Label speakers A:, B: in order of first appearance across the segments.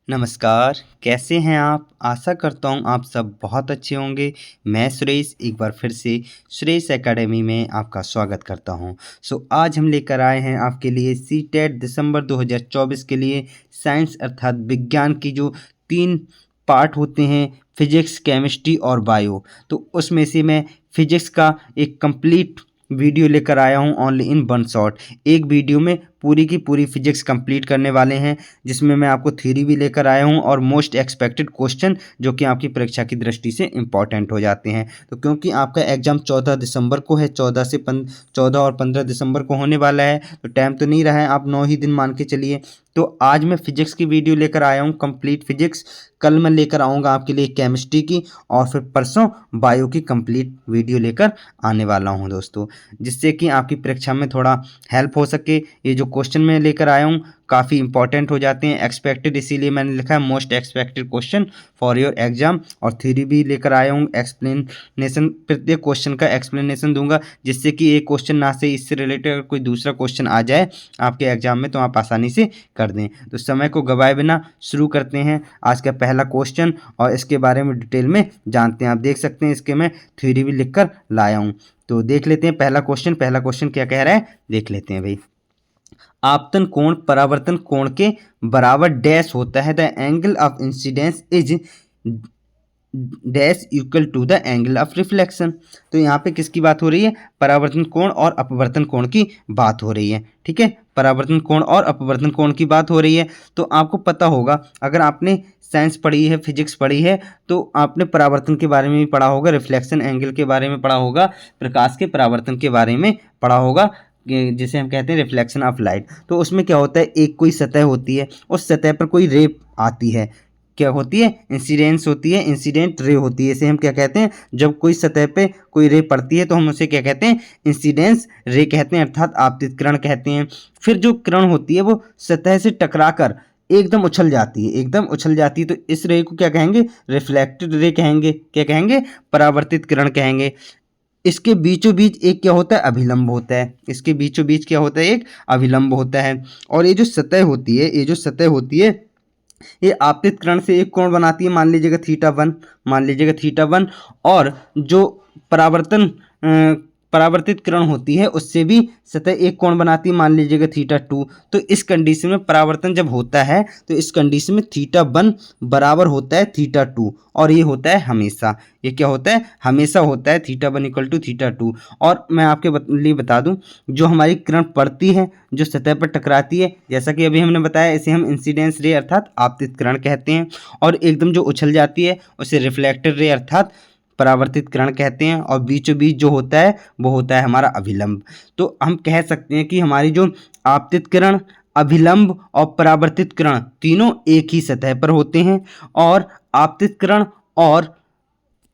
A: नमस्कार, कैसे हैं आप? आशा करता हूँ आप सब बहुत अच्छे होंगे। मैं सुरेश एक बार फिर से सुरेश एकेडमी में आपका स्वागत करता हूँ। आज हम लेकर आए हैं आपके लिए सीटेट दिसंबर 2024 के लिए साइंस अर्थात विज्ञान की जो 3 पार्ट होते हैं फिजिक्स, केमिस्ट्री और बायो। तो उसमें से मैं फिजिक्स का एक कंप्लीट वीडियो लेकर आया हूँ ओनली इन वन शॉट। एक वीडियो में पूरी की पूरी फिजिक्स कंप्लीट करने वाले हैं, जिसमें मैं आपको थ्योरी भी लेकर आया हूं और मोस्ट एक्सपेक्टेड क्वेश्चन जो कि आपकी परीक्षा की दृष्टि से इंपॉर्टेंट हो जाते हैं। तो क्योंकि आपका एग्जाम 14 दिसंबर को है, 14 और 15 दिसंबर को होने वाला है, तो टाइम तो नहीं रहा है, आप 9 ही दिन मान के चलिए। तो आज मैं फिजिक्स की वीडियो लेकर आया हूँ कंप्लीट फिजिक्स। कल मैं लेकर आऊँगा आपके लिए केमिस्ट्री की और फिर परसों बायो की कंप्लीट वीडियो लेकर आने वाला हूँ दोस्तों, जिससे कि आपकी परीक्षा में थोड़ा हेल्प हो सके। ये जो क्वेश्चन मैं लेकर आया हूँ काफ़ी इंपॉर्टेंट हो जाते हैं, एक्सपेक्टेड, इसीलिए मैंने लिखा है most expected question for your exam. और थ्योरी भी लेकर आया हूँ, एक्सप्लेनेशन, प्रत्येक क्वेश्चन का एक्सप्लेनेशन दूंगा, जिससे कि एक क्वेश्चन ना से इससे रिलेटेड अगर कोई दूसरा क्वेश्चन आ जाए आपके एग्जाम में तो आप आसानी से कर दें। तो समय को गवाए बिना शुरू करते हैं आज का पहला क्वेश्चन और इसके बारे में डिटेल में जानते हैं। आप देख सकते हैं इसके मैं थ्योरी भी लिख कर लाया हूँ। तो देख लेते हैं पहला क्वेश्चन क्या कह रहा है, देख लेते हैं भाई। आपतन कोण परावर्तन कोण के बराबर डैश होता है। The angle of incidence is dash equal to the angle of reflection. तो यहाँ पे किसकी बात हो रही है? परावर्तन कोण और अपवर्तन कोण की बात हो रही है। ठीक है, परावर्तन कोण और अपवर्तन कोण की बात हो रही है। तो आपको पता होगा, अगर आपने साइंस पढ़ी है, फिजिक्स पढ़ी है, तो आपने परावर्तन के बारे में भी पढ़ा होगा, रिफ्लेक्शन एंगल के बारे में पढ़ा होगा, प्रकाश के परावर्तन के बारे में पढ़ा होगा, जिसे हम कहते हैं रिफ्लेक्शन ऑफ लाइट। तो उसमें क्या होता है, एक कोई सतह होती है, उस सतह पर कोई रे आती है, क्या होती है? इंसिडेंस होती है, इंसिडेंट रे होती है। इसे हम क्या कहते हैं? जब कोई सतह पे कोई रे पड़ती है तो हम उसे क्या कहते हैं? इंसिडेंस रे कहते हैं, अर्थात आपतित किरण कहते हैं। फिर जो किरण होती है वो सतह से टकराकर एकदम उछल जाती है, एकदम उछल जाती है, तो इस रे को क्या कहेंगे? रिफ्लेक्टेड रे कहेंगे। क्या कहेंगे? परावर्तित किरण कहेंगे। इसके बीचों बीच एक क्या होता है? अभिलंब होता है। इसके बीचों बीच क्या होता है? एक अभिलंब होता है। और ये जो सतह होती है, ये जो सतह होती है, ये आपतित किरण से एक कोण बनाती है, मान लीजिएगा थीटा 1, मान लीजिएगा थीटा 1। और जो परावर्तन परावर्तित किरण होती है उससे भी सतह एक कोण बनाती है, मान लीजिएगा थीटा 2। तो इस कंडीशन में परावर्तन जब होता है तो इस कंडीशन में थीटा 1 बराबर होता है थीटा 2, और ये होता है हमेशा। ये क्या होता है? हमेशा होता है थीटा 1 इक्वल टू थीटा 2। और मैं आपके लिए बता दूं, जो हमारी किरण पड़ती है, जो सतह पर टकराती है, जैसा कि अभी हमने बताया, इसे हम इंसिडेंस रे अर्थात आपतित किरण कहते हैं। और एकदम जो उछल जाती है उसे रिफ्लेक्टेड रे अर्थात परावर्तित किरण कहते हैं। और बीचों बीच जो होता है वो होता है हमारा अभिलंब। तो हम कह सकते हैं कि हमारी जो आपतित किरण, अभिलंब और परावर्तित किरण तीनों एक ही सतह पर होते हैं। और आपतित किरण और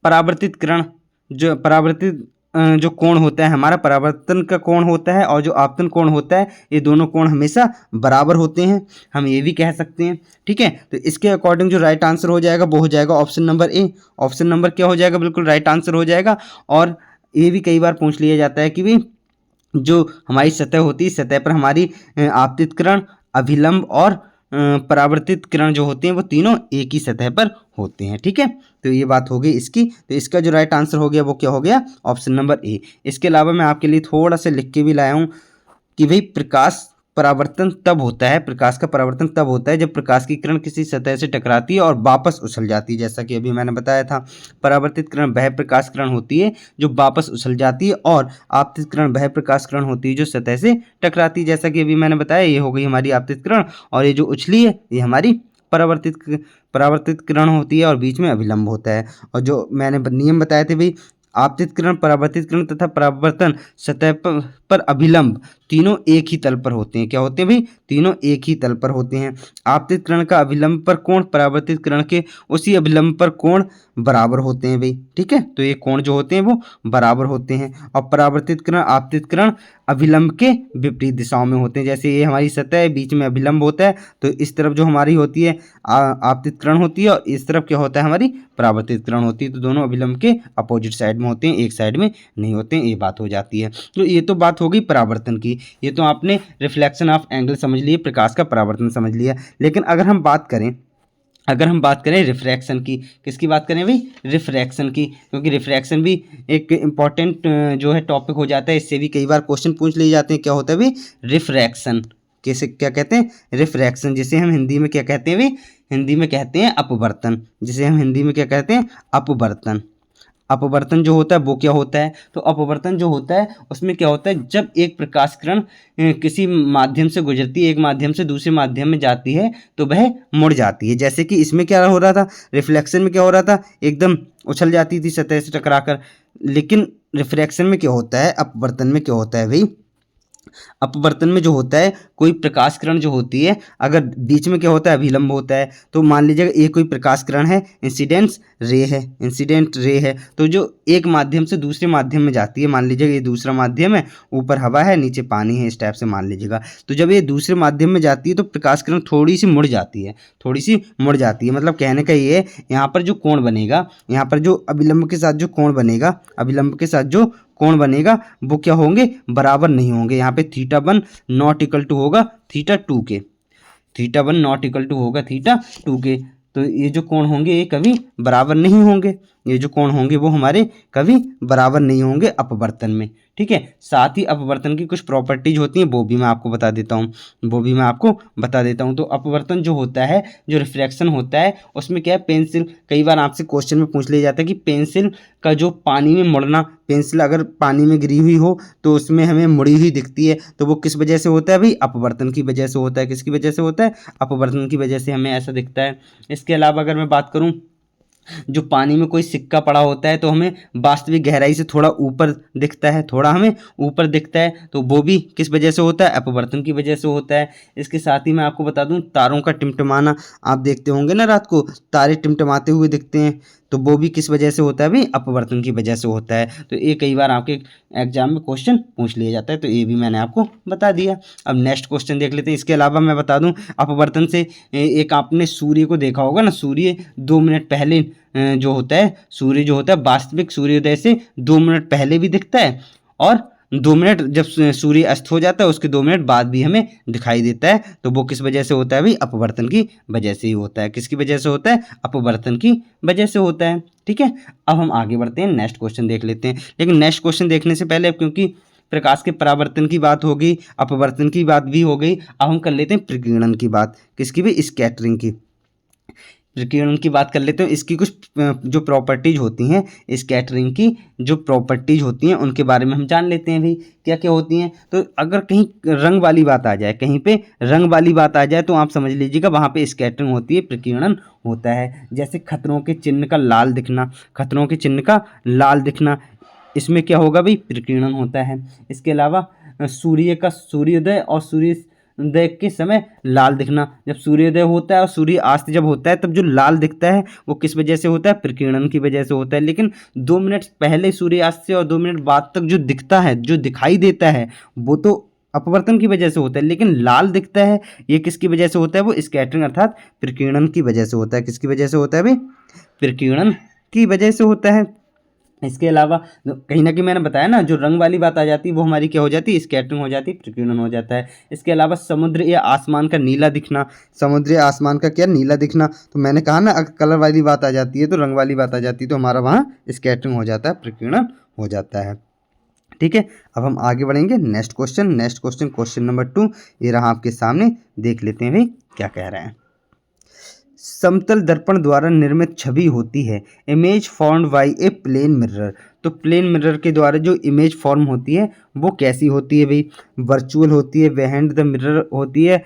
A: परावर्तित किरण, जो परावर्तित जो कोण होता है हमारा, परावर्तन का कोण होता है और जो आपतन कोण होता है, ये दोनों कोण हमेशा बराबर होते हैं, हम ये भी कह सकते हैं। ठीक है, तो इसके अकॉर्डिंग जो राइट आंसर हो जाएगा वो हो जाएगा option number A. Option number क्या हो जाएगा? बिल्कुल राइट आंसर हो जाएगा। और ये भी कई बार पूछ लिया जाता है कि भी जो हमारी सतह होती है, सतह पर हमारी आपतित किरण, अभिलंब और परावर्तित किरण जो होते हैं वो तीनों एक ही सतह पर होते हैं। ठीक है, तो ये बात हो गई इसकी। तो इसका जो राइट आंसर हो गया वो क्या हो गया? Option number A. इसके अलावा मैं आपके लिए थोड़ा सा लिख के भी लाया हूँ कि भाई प्रकाश परावर्तन तब होता है, प्रकाश का परावर्तन तब होता है जब प्रकाश की किरण किसी सतह से टकराती है और वापस उछल जाती है। जैसा कि अभी मैंने बताया था, परावर्तित किरण वह प्रकाश किरण होती है जो वापस उछल जाती है, और आपतित किरण वह प्रकाश किरण होती है जो सतह से टकराती है। जैसा कि अभी मैंने बताया, ये हो गई हमारी आपतित किरण, और ये जो उछली है ये हमारी परावर्तित किरण होती है, और बीच में अभिलंब होता है। और जो मैंने नियम बताए थे भाई, आपतित किरण, परावर्तित किरण तथा परावर्तन सतह पर अभिलंब तीनों एक ही तल पर होते हैं। क्या होते हैं भाई? तीनों एक ही तल पर होते हैं। आपतित किरण का अभिलंब पर कोण परावर्तित किरण के उसी अभिलंब पर कोण बराबर होते हैं भाई। ठीक है, तो ये कोण जो होते हैं वो बराबर होते हैं। और परावर्तित किरण, आपतित किरण अभिलंब के विपरीत दिशाओं में होते हैं। जैसे ये हमारी सतह है, बीच में अभिलंब होता है, तो इस तरफ जो हमारी होती है आपतित किरण होती है, और इस तरफ क्या होता है? हमारी परावर्तित किरण होती है। तो दोनों अभिलंब के अपोजिट साइड में होते हैं, एक साइड में नहीं होते हैं, ये बात हो जाती है। तो ये तो बात हो गई परावर्तन की। ये तो आपने रिफ्लेक्शन ऑफ एंगल समझ लिए, प्रकाश का परावर्तन समझ लिया। लेकिन अगर हम बात करें अगर हम बात करें रिफ्रैक्शन की, किसकी बात करें भाई, रिफ्रैक्शन की, क्योंकि रिफ्रैक्शन भी एक इम्पॉर्टेंट जो है टॉपिक हो जाता है, इससे भी कई बार क्वेश्चन पूछ लिए जाते हैं। क्या होता है भाई रिफ्रैक्शन, किसे क्या कहते हैं, रिफ्रैक्शन, जिसे हम हिंदी में क्या कहते हैं भाई, हिंदी में कहते हैं अपवर्तन, जिसे हम हिंदी में क्या कहते हैं, अपवर्तन। अपवर्तन जो होता है वो क्या होता है, तो अपवर्तन जो होता है उसमें क्या होता है, जब एक प्रकाश किरण किसी माध्यम से गुजरती है, एक माध्यम से दूसरे माध्यम में जाती है तो वह मुड़ जाती है। जैसे कि इसमें क्या हो रहा था, रिफ्लेक्शन में क्या हो रहा था, एकदम उछल जाती थी सतह से टकराकर। लेकिन रिफ्रैक्शन में क्या होता है, अपवर्तन में क्या होता है भाई, अपवर्तन में जो होता है कोई प्रकाश किरण जो होती है, अगर बीच में क्या होता है अभिलंब होता है, तो मान लीजिएगा ये कोई प्रकाश किरण है, इंसिडेंस रे है, इंसिडेंट रे है, तो जो एक माध्यम से दूसरे माध्यम में जाती है, मान लीजिएगा ये दूसरा माध्यम है, ऊपर हवा है नीचे पानी है, इस टाइप से मान लीजिएगा। तो जब ये दूसरे माध्यम में जाती है तो प्रकाश किरण थोड़ी सी मुड़ जाती है, थोड़ी सी मुड़ जाती है। मतलब कहने का ये है, यहाँ पर जो कोण बनेगा, यहाँ पर जो अभिलंब के साथ जो कोण बनेगा, अभिलंब के साथ जो कोण बनेगा वो क्या होंगे, बराबर नहीं होंगे। यहाँ पे theta one not equal to होगा थीटा टू के, theta one not equal to होगा थीटा टू के। तो ये जो कोण होंगे ये कभी बराबर नहीं होंगे, ये जो कोण होंगे वो हमारे कभी बराबर नहीं होंगे अपवर्तन में। ठीक है, साथ ही अपवर्तन की कुछ प्रॉपर्टीज होती हैं वो भी मैं आपको बता देता हूँ, वो भी मैं आपको बता देता हूँ। तो अपवर्तन जो होता है, जो रिफ्रैक्शन होता है, उसमें क्या है, पेंसिल, कई बार आपसे क्वेश्चन में पूछ लिया जाता है कि पेंसिल का जो पानी में मुड़ना, पेंसिल अगर पानी में गिरी हुई हो तो उसमें हमें मुड़ी हुई दिखती है, तो वो किस वजह से होता है भाई, अपवर्तन की वजह से होता है। किसकी वजह से होता है, अपवर्तन की वजह से हमें ऐसा दिखता है। इसके अलावा अगर मैं बात करूँ, जो पानी में कोई सिक्का पड़ा होता है तो हमें वास्तविक गहराई से थोड़ा ऊपर दिखता है, थोड़ा हमें ऊपर दिखता है, तो वो भी किस वजह से होता है, अपवर्तन की वजह से होता है। इसके साथ ही मैं आपको बता दूं, तारों का टिमटिमाना, आप देखते होंगे ना रात को तारे टिमटिमाते हुए दिखते हैं, तो वो भी किस वजह से होता है भाई, अपवर्तन की वजह से होता है। तो ये कई बार आपके एग्जाम में क्वेश्चन पूछ लिया जाता है, तो ये भी मैंने आपको बता दिया। अब नेक्स्ट क्वेश्चन देख लेते हैं। इसके अलावा मैं बता दूं, अपवर्तन से एक आपने सूर्य को देखा होगा ना, सूर्य 2 मिनट पहले जो होता है, सूर्य जो होता है वास्तविक सूर्योदय से 2 मिनट पहले भी दिखता है, और 2 मिनट जब सूर्य अस्त हो जाता है उसके 2 मिनट बाद भी हमें दिखाई देता है। तो वो किस वजह से होता है भाई, अपवर्तन की वजह से ही होता है। किसकी वजह से होता है, अपवर्तन की वजह से होता है। ठीक है, अब हम आगे बढ़ते हैं, नेक्स्ट क्वेश्चन देख लेते हैं। लेकिन नेक्स्ट क्वेश्चन देखने से पहले, क्योंकि प्रकाश के परावर्तन की बात होगी, अपवर्तन की बात भी हो गई, अब हम कर लेते हैं प्रकीर्णन की बात। किसकी भी, स्कैटरिंग की, प्रकीर्णन की बात कर लेते हैं। इसकी कुछ जो प्रॉपर्टीज होती हैं, स्कैटरिंग की जो प्रॉपर्टीज होती हैं उनके बारे में हम जान लेते हैं भाई, क्या क्या होती हैं। तो अगर कहीं रंग वाली बात आ जाए, कहीं पे रंग वाली बात आ जाए तो आप समझ लीजिएगा वहाँ पे स्कैटरिंग होती है, प्रकीर्णन होता है। जैसे खतरों के चिन्ह का लाल दिखना, खतरों के चिन्ह का लाल दिखना, इसमें क्या होगा भाई, प्रकीर्णन होता है। इसके अलावा सूर्य का सूर्योदय और सूर्योदय के समय लाल दिखना, जब सूर्योदय होता है और सूर्यास्त जब होता है तब जो लाल दिखता है वो किस वजह से होता है, प्रकीर्णन की वजह से होता है। लेकिन 2 मिनट पहले सूर्यास्त से और 2 मिनट बाद तक जो दिखता है, जो दिखाई देता है, वो तो अपवर्तन की वजह से होता है। लेकिन लाल दिखता है, ये किसकी वजह से होता है, वो स्कैटरिंग अर्थात प्रकीर्णन की वजह से होता है। किसकी वजह से होता है भाई, प्रकीर्णन की वजह से होता है। इसके अलावा कहीं ना कहीं मैंने बताया ना, जो रंग वाली बात आ जाती है वो हमारी क्या हो जाती है, स्कैटरिंग हो जाती है, प्रकीर्णन हो जाता है। इसके अलावा समुद्र या आसमान का नीला दिखना, समुद्र या आसमान का क्या, नीला दिखना, तो मैंने कहा ना अगर कलर वाली बात आ जाती है तो रंग वाली बात आ जाती है तो हमारा वहाँ स्कैटरिंग हो जाता है, प्रकीर्णन हो जाता है। ठीक है, अब हम आगे बढ़ेंगे, next question, next question, question number 2 ये रहा आपके सामने, देख लेते हैं भाई क्या कह रहे हैं। समतल दर्पण द्वारा निर्मित छवि होती है, image formed by a plane mirror. तो प्लेन मिरर के द्वारा जो इमेज फॉर्म होती है वो कैसी होती है भाई, वर्चुअल होती है, बिहाइंड द मिरर होती है,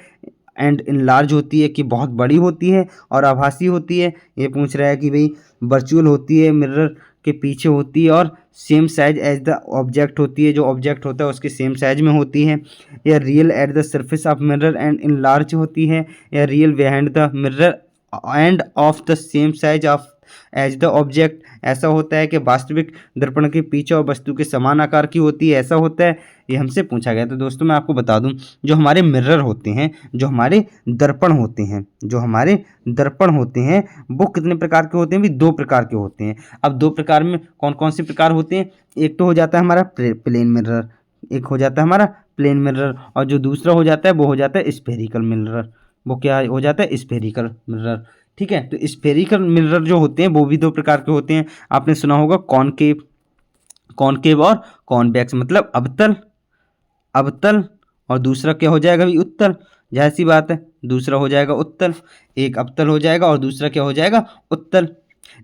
A: एंड इनलार्ज होती है कि बहुत बड़ी होती है, और आभासी होती है। ये पूछ रहा है कि भाई वर्चुअल होती है, मिरर के पीछे होती है, और same size as the object होती है, जो ऑब्जेक्ट होता है उसके सेम साइज में होती है, या real at the surface of mirror and enlarge होती है, या real behind the mirror and of the same size of as the object. ऐसा होता है कि वास्तविक दर्पण के पीछे और वस्तु के समान आकार की होती है, ऐसा होता है, ये हमसे पूछा गया। तो दोस्तों मैं आपको बता दूं, जो हमारे मिरर होते हैं, जो हमारे दर्पण होते हैं, जो हमारे दर्पण होते हैं वो कितने प्रकार के होते हैं भी, 2 प्रकार के होते हैं। अब 2 प्रकार में कौन कौन से प्रकार होते हैं, एक तो हो जाता है हमारा प्लेन मिरर, एक हो जाता है हमारा प्लेन मिरर, और जो दूसरा हो जाता है वो हो जाता है स्फेरिकल मिरर। वो क्या हो जाता है, स्फेरिकल मिरर। ठीक है। तो स्फेरिकल मिरर जो होते हैं वो भी दो प्रकार के होते हैं, आपने सुना होगा कॉनकेव, कॉनकेव और कॉन्वेक्स, मतलब अवतल, अवतल, और दूसरा क्या हो जाएगा भी उत्तल, जाहिर सी बात है, दूसरा हो जाएगा उत्तल, एक अवतल हो जाएगा और दूसरा क्या हो जाएगा उत्तल।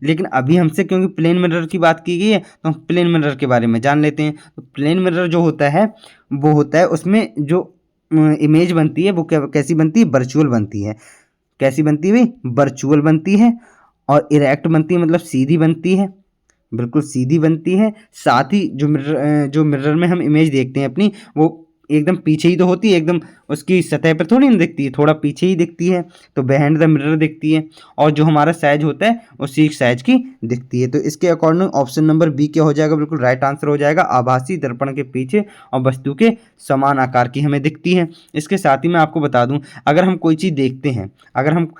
A: लेकिन अभी हमसे क्योंकि प्लेन मिरर की बात की गई है तो हम प्लेन मिरर के बारे में जान लेते हैं। तो प्लेन मिरर जो होता है वो होता है उसमें जो इमेज बनती है वो कैसी बनती है, वर्चुअल बनती है। कैसी बनती है भाई, वर्चुअल बनती है, और इरेक्ट बनती है, मतलब सीधी बनती है, बिल्कुल सीधी बनती है। साथ ही जो मिरर में हम इमेज देखते हैं अपनी, वो एकदम पीछे ही तो होती है, एकदम उसकी सतह पर थोड़ी ना दिखती है, थोड़ा पीछे ही दिखती है, तो बिहाइंड द मिरर दिखती है, और जो हमारा साइज होता है उसी साइज की दिखती है। तो इसके अकॉर्डिंग ऑप्शन नंबर बी क्या हो जाएगा, बिल्कुल राइट आंसर हो जाएगा, आभासी दर्पण के पीछे और वस्तु के समान आकार की हमें दिखती है। इसके साथ ही मैं आपको बता दूं, अगर हम कोई चीज़ देखते हैं, अगर हम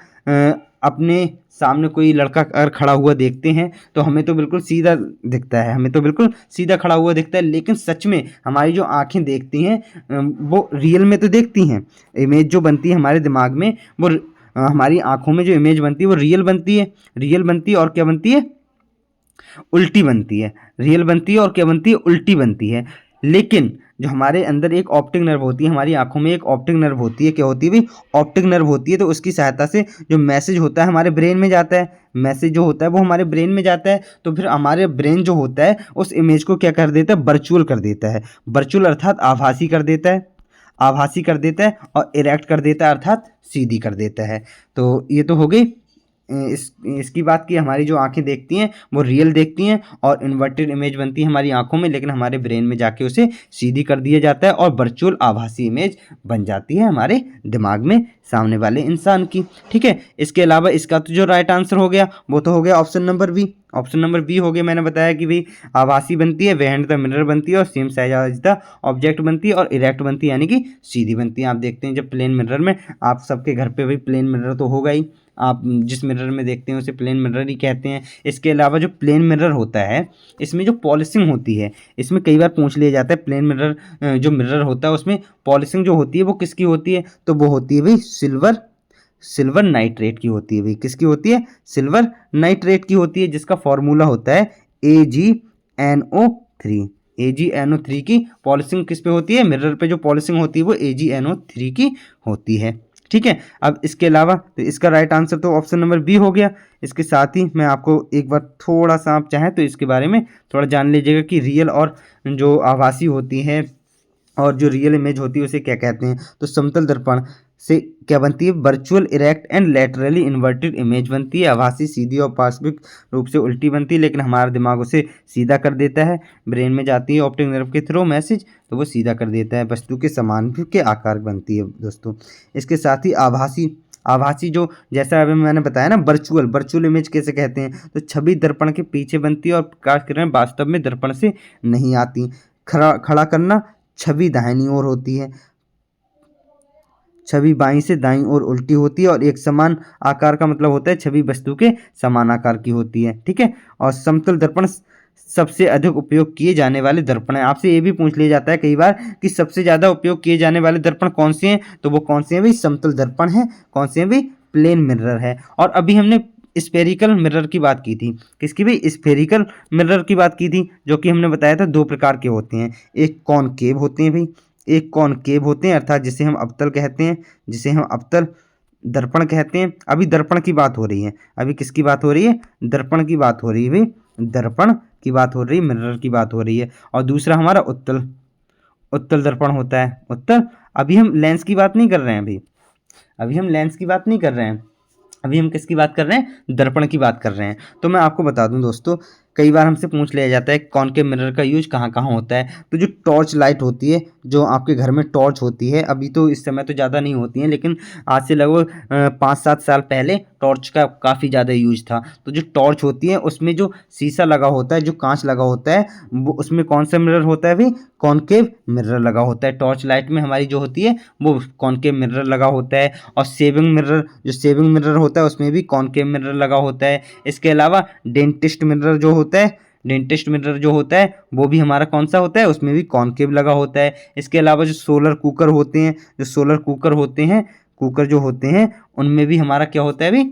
A: अपने सामने कोई लड़का अगर खड़ा हुआ देखते हैं तो हमें तो बिल्कुल सीधा दिखता है, हमें तो बिल्कुल सीधा खड़ा हुआ दिखता है, लेकिन सच में हमारी जो आंखें देखती हैं वो रियल में तो देखती हैं। इमेज जो बनती है हमारे दिमाग में वो हमारी आंखों में जो इमेज बनती है वो रियल बनती है, रियल बनती है, और क्या बनती है, उल्टी बनती है। रियल बनती है और क्या बनती है, उल्टी बनती है। लेकिन जो हमारे अंदर एक ऑप्टिक नर्व होती है, हमारी आंखों में एक ऑप्टिक नर्व होती है, क्या होती है भाई, ऑप्टिक नर्व होती है। तो उसकी सहायता से जो मैसेज होता है हमारे ब्रेन में जाता है, मैसेज जो होता है वो हमारे ब्रेन में जाता है, तो फिर हमारे ब्रेन जो होता है उस इमेज को क्या कर देता है, वर्चुअल कर देता है। वर्चुअल अर्थात आभासी कर देता है, आभासी कर देता है, और इरेक्ट कर देता है अर्थात सीधी कर देता है। तो ये तो हो गई इसकी बात की, हमारी जो आंखें देखती हैं वो रियल देखती हैं और इन्वर्टेड इमेज बनती है हमारी आंखों में, लेकिन हमारे ब्रेन में जाके उसे सीधी कर दिया जाता है और वर्चुअल आभासी इमेज बन जाती है हमारे दिमाग में सामने वाले इंसान की। ठीक है। इसके अलावा इसका तो जो राइट आंसर हो गया वो तो हो गया option number B, option number B हो गया। मैंने बताया कि भाई आभासी बनती है, बिहाइंड द मिरर बनती है, और same size as the object बनती है, और इरेक्ट बनती है यानी कि सीधी बनती है। आप देखते हैं जब प्लेन मिरर में, आप सबके घर पे भाई प्लेन मिरर तो होगा ही, आप जिस मिरर में देखते हैं उसे प्लेन मिरर ही कहते हैं। इसके अलावा जो प्लेन मिरर होता है इसमें जो पॉलिशिंग होती है, इसमें कई बार पूछ लिया जाता है प्लेन मिरर जो मिरर होता है उसमें पॉलिशिंग जो होती है वो किसकी होती है, तो वो होती है भाई सिल्वर नाइट्रेट की होती है। भाई किसकी होती है, सिल्वर नाइट्रेट की होती है, जिसका फॉर्मूला होता है AgNO3। AgNO3 की पॉलिशिंग किस पे होती है, मिरर पे जो पॉलिशिंग होती है वो AgNO3 की होती है। ठीक है। अब इसके अलावा तो इसका राइट आंसर तो ऑप्शन नंबर बी हो गया। इसके साथ ही मैं आपको एक बार थोड़ा सा, आप चाहें तो इसके बारे में थोड़ा जान लीजिएगा कि रियल और जो आभासी होती है और जो रियल इमेज होती है उसे क्या कहते हैं। तो समतल दर्पण से क्या बनती है, virtual erect and laterally inverted image बनती है। आभासी सीधी और पार्श्विक रूप से उल्टी बनती है, लेकिन हमारा दिमाग उसे सीधा कर देता है, ब्रेन में जाती है ऑप्टिक नर्व के थ्रू मैसेज, तो वो सीधा कर देता है, वस्तु के समान के आकार बनती है दोस्तों। इसके साथ ही आभासी जो, जैसा अभी मैंने बताया ना, वर्चुअल इमेज कैसे कहते हैं, तो छवि दर्पण के पीछे बनती है और प्रकाश किरण वास्तव में दर्पण से नहीं आती। खड़ा करना, छवि दाहिनी ओर होती है, छवि बाईं से दाईं ओर उल्टी होती है, और एक समान आकार का मतलब होता है छवि वस्तु के समान आकार की होती है। ठीक है। और समतल दर्पण सबसे अधिक उपयोग किए जाने वाले दर्पण है। आपसे ये भी पूछ लिया जाता है कई बार कि सबसे ज़्यादा उपयोग किए जाने वाले दर्पण कौन से हैं, तो वो कौन से हैं भाई, समतल दर्पण है। कौन से हैं भाई, प्लेन मिरर है। और अभी हमने स्फेरिकल मिरर की बात की थी, किसकी भाई, स्फेरिकल मिरर की बात की थी, जो कि हमने बताया था दो प्रकार के होते हैं, एक कॉनकेव होते हैं भाई, एक कॉनकेव होते हैं अर्थात जिसे हम अवतल कहते हैं, जिसे हम अवतल दर्पण कहते हैं। अभी दर्पण की बात हो रही है, अभी किसकी बात हो रही है, दर्पण की बात हो रही है भाई, दर्पण की बात हो रही है, मिरर की बात हो रही है। और दूसरा हमारा उत्तल दर्पण होता है, उत्तल। अभी हम लेंस की बात नहीं कर रहे हैं, अभी हम लेंस की बात नहीं कर रहे हैं, अभी हम किसकी बात कर रहे हैं, दर्पण की बात कर रहे हैं। तो मैं आपको बता दूं दोस्तों, कई बार हमसे पूछ लिया जाता है कॉनकेव मिरर का यूज कहाँ कहाँ होता है। तो जो टॉर्च लाइट होती है, जो आपके घर में टॉर्च होती है, अभी तो इस समय तो ज़्यादा नहीं होती हैं, लेकिन आज से लगभग 5-7 साल पहले टॉर्च का काफ़ी ज़्यादा यूज था। तो जो टॉर्च होती है उसमें जो शीशा लगा होता है, जो कांच लगा होता है, वो उसमें कौन सा मिरर होता है भाई, कॉनकेव मिरर लगा होता है। टॉर्च लाइट में हमारी जो होती है वो कॉनकेव मिरर लगा होता है। और सेविंग मिरर होता है उसमें भी कॉनकेव मिरर लगा होता है। इसके अलावा डेंटिस्ट मिरर जो होता है वो भी हमारा कौन सा होता है, उसमें भी कॉनकेव लगा होता है। इसके अलावा जो सोलर कुकर होते हैं, कुकर जो होते हैं उनमें भी हमारा क्या होता है भाई,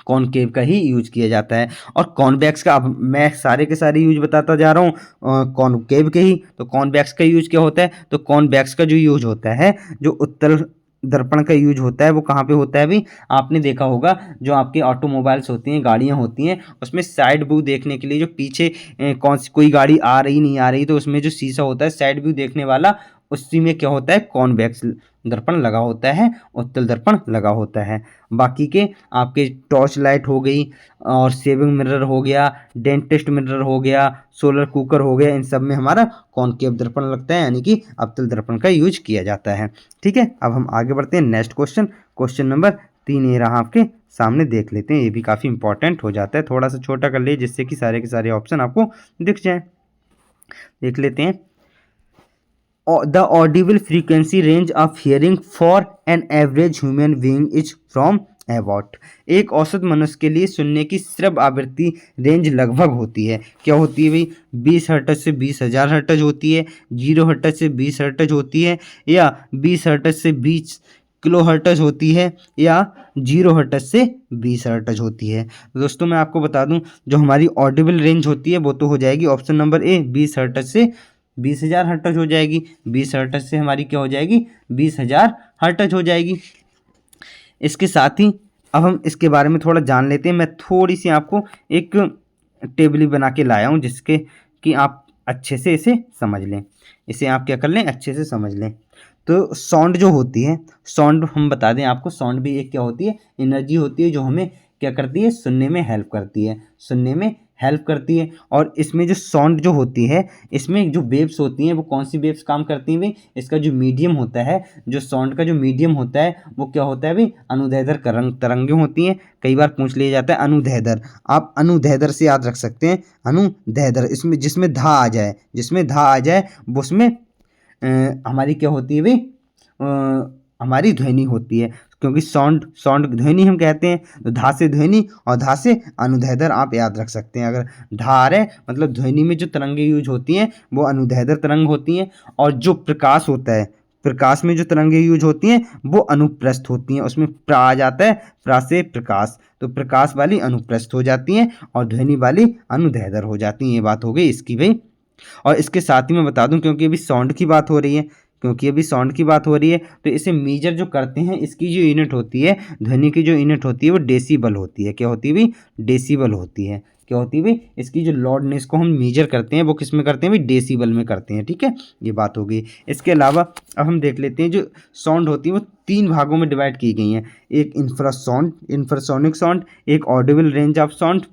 A: कॉनकेव का ही यूज किया जाता है। और कॉन्वेक्स का, अब मैं सारे के सारे यूज बताता जा रहा हूँ कॉनकेव के ही। तो कॉन्वेक्स का यूज क्या होता है, तो कॉन्वेक्स का जो यूज होता है, जो उत्तल दर्पण का यूज होता है, वो कहाँ पे होता है भाई, आपने देखा होगा जो आपके ऑटोमोबाइल्स होती हैं, गाड़ियाँ होती हैं, उसमें साइड व्यू देखने के लिए जो पीछे कौन सी कोई गाड़ी आ रही नहीं आ रही, तो उसमें जो शीशा होता है साइड व्यू देखने वाला, उसी में क्या होता है, कॉन्वेक्स दर्पण लगा होता है, उत्तल दर्पण लगा होता है। बाकी के आपके टॉर्च लाइट हो गई, और सेविंग मिरर हो गया, डेंटिस्ट मिरर हो गया, सोलर कुकर हो गया, इन सब में हमारा कॉनकेव दर्पण लगता है, यानी कि अवतल दर्पण का यूज किया जाता है। ठीक है, अब हम आगे बढ़ते हैं नेक्स्ट क्वेश्चन। क्वेश्चन नंबर 3 ये रहा आपके सामने, देख लेते हैं। ये भी काफ़ी इंपॉर्टेंट हो जाता है, थोड़ा सा छोटा कर लिए जिससे कि सारे के सारे ऑप्शन आपको दिख जाएं। देख लेते हैं। The audible frequency range of hearing for an average human being is from about। एक औसत मनुष्य के लिए सुनने की श्रव्य आवृत्ति रेंज लगभग होती है, क्या होती है भाई, 20 हर्ट्ज से 20,000 हर्ट्ज होती है, 0 हर्ट्ज से 20 हर्ट्ज होती है, या 20 हर्ट्ज से 20 किलो हर्ट्ज होती है, या 0 हर्ट्ज से 20 हर्ट्ज होती है। दोस्तों मैं आपको बता दूं, जो हमारी ऑडिबल रेंज होती है वो तो हो जाएगी ऑप्शन नंबर ए, 20 हर्ट्ज से 20,000 हर्ट्ज हो जाएगी। 20 हर्ट्ज से हमारी क्या हो जाएगी, 20,000 हर्ट्ज हो जाएगी। इसके साथ ही अब हम इसके बारे में थोड़ा जान लेते हैं। मैं थोड़ी सी आपको एक टेबल बना के लाया हूँ, जिसके कि आप अच्छे से इसे समझ लें, इसे आप क्या कर लें, अच्छे से समझ लें। तो साउंड जो होती है, साउंड हम बता दें आपको, साउंड भी एक क्या होती है, एनर्जी होती है, जो हमें क्या करती है, सुनने में हेल्प करती है, सुनने में हेल्प करती है। और इसमें जो साउंड जो होती है, इसमें जो वेव्स होती हैं, वो कौन सी वेव्स काम करती हैं भाई, इसका जो मीडियम होता है, जो साउंड का जो मीडियम होता है, वो क्या होता है भाई, अनुदैर्ध्य तरंगें होती हैं। कई बार पूछ लिया जाता है अनुदैर्ध्य, आप अनुदैर्ध्य से याद रख सकते हैं, अनुदैर्ध्य, इसमें जिसमें धा आ जाए, जिसमें धा आ जाए वो उसमें हमारी क्या होती है भाई, हमारी ध्वनि होती है। क्योंकि साउंड ध्वनि हम कहते हैं, तो धा से ध्वनि और धा से अनुदैर्ध्य आप याद रख सकते हैं। अगर धा आ रहा है मतलब ध्वनि में जो तरंगें यूज होती हैं वो अनुदैर्ध्य तरंग होती हैं, और जो प्रकाश होता है, प्रकाश में जो तरंगें यूज होती हैं वो अनुप्रस्थ होती हैं। उसमें प्रा आ जाता है, प्रा से प्रकाश, तो प्रकाश वाली अनुप्रस्थ हो जाती हैं और ध्वनि वाली अनुदैर्ध्य हो जाती हैं। ये बात हो गई इसकी भाई। और इसके साथ ही मैं बता दूं, क्योंकि अभी साउंड की बात हो रही है, तो इसे मेजर जो करते हैं, इसकी जो यूनिट होती है, ध्वनि की जो यूनिट होती है वो डेसिबल होती है। क्या होती है भाई, डेसिबल होती है। क्या होती है भाई, इसकी जो लाउडनेस को हम मेजर करते हैं वो किस में करते हैं भाई, डेसिबल में करते हैं। ठीक है, ये बात हो गई। इसके अलावा अब हम देख लेते हैं, जो साउंड होती है वो 3 भागों में डिवाइड की गई हैं। एक इंफ्रासोनिक साउंड, एक ऑडिबल रेंज ऑफ साउंड,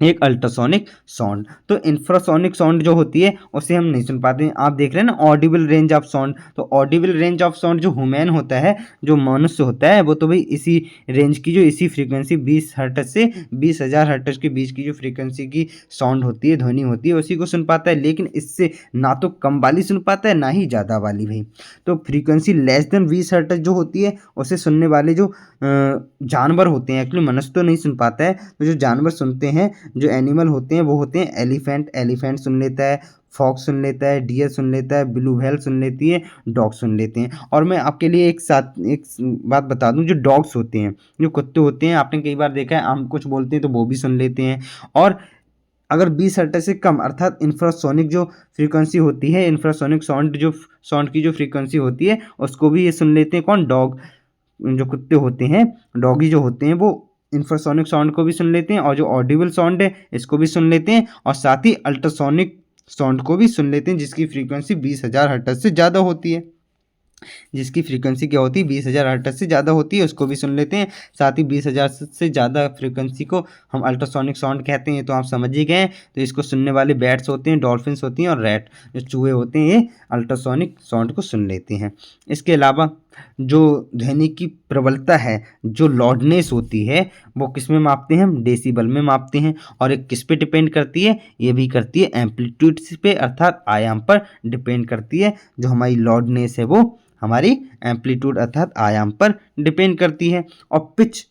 A: एक अल्ट्रासोनिक साउंड। तो इंफ्रासोनिक साउंड जो होती है उसे हम नहीं सुन पाते हैं। आप देख रहे हैं ना ऑडिबल रेंज ऑफ साउंड, तो ऑडिबल रेंज ऑफ साउंड जो ह्यूमन होता है, जो मनुष्य होता है, वो तो भाई इसी रेंज की, जो इसी फ्रीक्वेंसी 20 हर्ट्ज से 20,000 हर्ट्ज के बीच की जो फ्रीक्वेंसी की साउंड होती है, ध्वनि होती है, उसी को सुन पाता है। लेकिन इससे ना तो कम वाली सुन पाता है, ना ही ज़्यादा वाली भाई। तो फ्रीक्वेंसी लेस देन 20 हर्ट्ज जो होती है, उसे सुनने वाले जो जानवर होते हैं, एक्चुअली मनुष्य तो नहीं सुन पाता है, तो जो जानवर सुनते हैं, जो एनिमल होते हैं, वो होते हैं एलिफेंट सुन लेता है, फॉक्स सुन लेता है, डियर सुन लेता है, ब्लू व्हेल सुन लेती है, डॉग सुन लेते हैं। और मैं आपके लिए एक बात बता दूं, जो डॉग्स होते हैं, जो कुत्ते होते हैं, आपने कई बार देखा है हम कुछ बोलते हैं तो वो भी सुन लेते हैं। और अगर 20 हर्ट्ज से कम, अर्थात इंफ्रासोनिक जो फ्रीक्वेंसी होती है, इंफ्रासोनिक साउंड की जो फ्रीक्वेंसी होती है, उसको भी ये सुन लेते हैं। कौन, डॉग, जो कुत्ते होते हैं, डॉगी जो होते हैं, वो इंफ्रासोनिक साउंड को भी सुन लेते हैं, और जो ऑडिबल साउंड है इसको भी सुन लेते हैं, और साथ ही अल्ट्रासोनिक साउंड को भी सुन लेते हैं, जिसकी फ्रीक्वेंसी 20,000 हर्ट्ज से ज़्यादा होती है। जिसकी फ्रीक्वेंसी क्या होती है, 20,000 हर्ट्ज से ज़्यादा होती है, उसको भी सुन लेते हैं। साथ ही 20,000 से ज़्यादा फ्रीक्वेंसी को हम अल्ट्रासोनिक साउंड कहते हैं, तो आप समझ ही गए। तो इसको सुनने वाले बैट्स होते हैं, डॉल्फिन्स होती हैं, और रैट, जो चूहे होते हैं, ये अल्ट्रासोनिक साउंड को सुन लेते हैं। इसके अलावा जो ध्वनि की प्रबलता है, जो लाउडनेस होती है, वो किस में मापते हैं, हम डेसिबल में मापते हैं। और एक किस पे डिपेंड करती है, ये भी करती है एम्पलीट्यूड पे, अर्थात आयाम पर डिपेंड करती है। जो हमारी लाउडनेस है वो हमारी एम्पलीट्यूड अर्थात आयाम पर डिपेंड करती है। और पिच,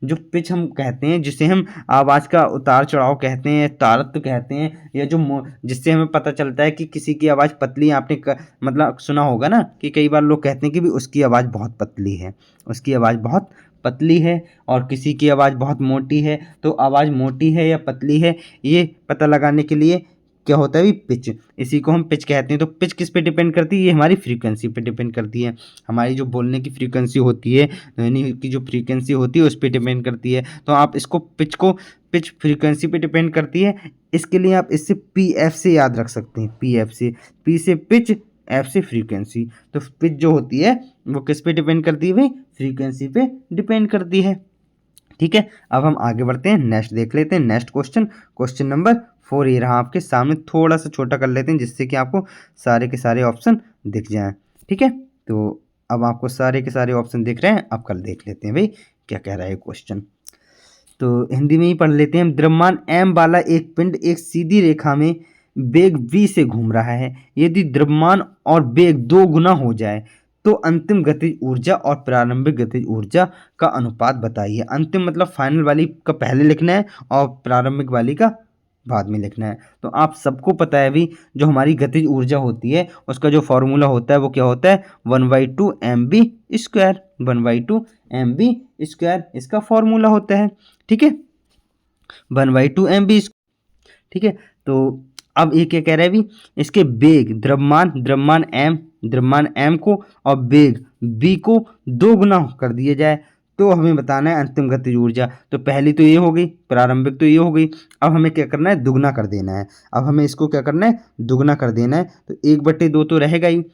A: जो पिच हम कहते हैं, जिसे हम आवाज़ का उतार चढ़ाव कहते हैं, तारत्य कहते हैं, या जो जिससे हमें पता चलता है कि किसी की आवाज़ पतली, आपने मतलब सुना होगा ना कि कई बार लोग कहते हैं कि भी उसकी आवाज़ बहुत पतली है, उसकी आवाज़ बहुत पतली है और किसी की आवाज़ बहुत मोटी है। तो आवाज़ मोटी है या पतली है ये पता लगाने के लिए क्या होता है भी पिच, इसी को हम पिच कहते हैं। तो पिच किस पे डिपेंड करती है, ये हमारी फ्रीक्वेंसी पे डिपेंड करती है। हमारी जो बोलने की फ्रीक्वेंसी होती है, ध्वनि की जो फ्रीक्वेंसी होती है उस पर डिपेंड करती है। तो आप इसको पिच फ्रीक्वेंसी पे डिपेंड करती है, इसके लिए आप इससे पी एफ से याद रख सकते हैं। पी एफ से, पी से पिच, एफ से फ्रीक्वेंसी। तो पिच जो होती है वो किस पे डिपेंड करती है भाई, फ्रीक्वेंसी पे डिपेंड करती है। ठीक है, अब हम आगे बढ़ते हैं, नेक्स्ट देख लेते हैं। नेक्स्ट क्वेश्चन नंबर 4 ये रहा आपके सामने। थोड़ा सा छोटा कर लेते हैं जिससे कि आपको सारे के सारे ऑप्शन दिख जाएं। ठीक है, तो अब आपको सारे के सारे ऑप्शन दिख रहे हैं, अब कल देख लेते हैं भाई क्या कह रहा है क्वेश्चन। तो हिंदी में ही पढ़ लेते हैं। द्रव्यमान m वाला एक पिंड एक सीधी रेखा में वेग v से घूम रहा है। यदि द्रव्यमान और वेग 2 गुना हो जाए तो अंतिम गतिज ऊर्जा और प्रारंभिक गतिज ऊर्जा का अनुपात बताइए। अंतिम मतलब फाइनल वाली का पहले लिखना है और प्रारंभिक वाली का बाद में लिखना है। तो आप सबको पता है भी जो हमारी गतिज ऊर्जा होती है उसका जो फॉर्मूला होता है वो क्या होता है, 1/2 mv स्क्वायर। 1/2 mv स्क्वायर इसका फॉर्मूला होता है। ठीक है, 1/2 mv। ठीक है, तो अब ये क्या कह रहा है भी, इसके वेग द्रव्यमान m को और वेग v को 2 गुना कर दिया जाए तो हमें बताना है अंतिम गतिज ऊर्जा। तो पहली तो ये हो गई, प्रारंभिक तो ये हो गई। अब हमें क्या करना है, दुगना कर देना है। अब हमें इसको क्या करना है, दुगना कर देना है। तो 1/2 तो रहेगा ही।